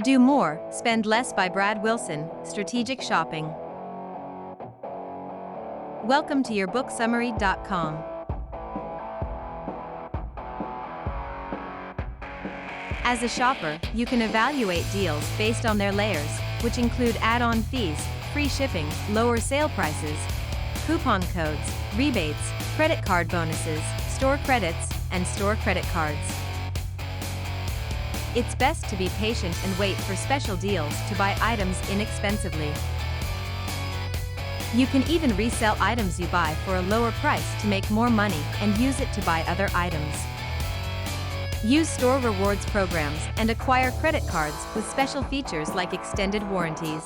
Do More, Spend Less by Brad Wilson, Strategic Shopping. Welcome to yourbooksummary.com. As a shopper, you can evaluate deals based on their layers, which include add-on fees, free shipping, lower sale prices, coupon codes, rebates, credit card bonuses, store credits, and store credit cards. It's best to be patient and wait for special deals to buy items inexpensively. You can even resell items you buy for a lower price to make more money and use it to buy other items. Use store rewards programs and acquire credit cards with special features like extended warranties.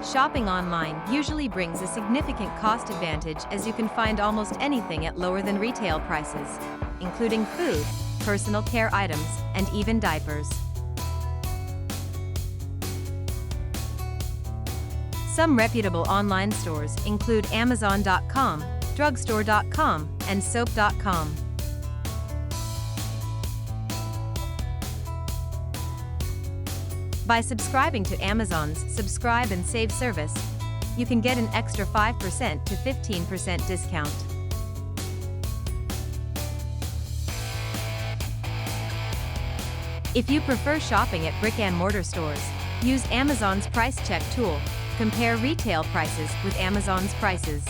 Shopping online usually brings a significant cost advantage as you can find almost anything at lower than retail prices, including food, personal care items, and even diapers. Some reputable online stores include Amazon.com, drugstore.com, and soap.com. By subscribing to Amazon's Subscribe and Save service, you can get an extra 5% to 15% discount. If you prefer shopping at brick-and-mortar stores, use Amazon's Price Check tool. Compare retail prices with Amazon's prices.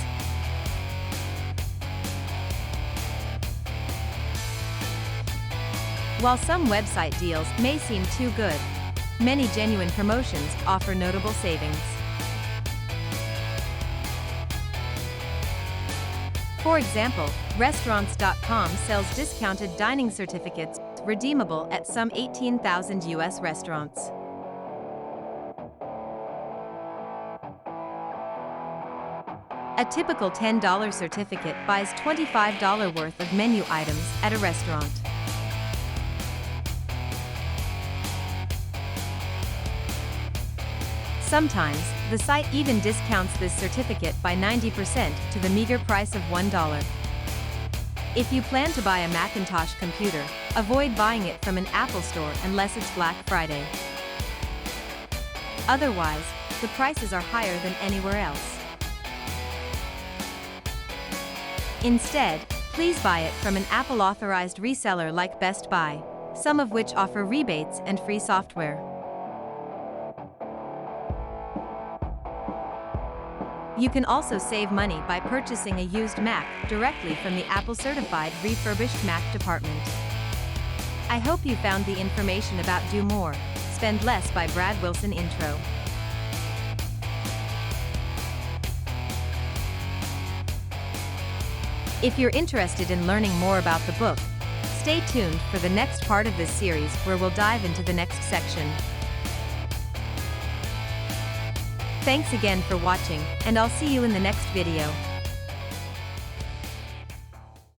While some website deals may seem too good, many genuine promotions offer notable savings. For example, restaurants.com sells discounted dining certificates redeemable at some 18,000 US restaurants. A typical $10 certificate buys $25 worth of menu items at a restaurant. Sometimes, the site even discounts this certificate by 90% to the meager price of $1. If you plan to buy a Macintosh computer, avoid buying it from an Apple store unless it's Black Friday. Otherwise, the prices are higher than anywhere else. Instead, please buy it from an Apple-authorized reseller like Best Buy, some of which offer rebates and free software. You can also save money by purchasing a used Mac directly from the Apple-certified refurbished Mac department. I hope you found the information about Do More, Spend Less by Brad Wilson intro. If you're interested in learning more about the book, stay tuned for the next part of this series where we'll dive into the next section. Thanks again for watching, and I'll see you in the next video.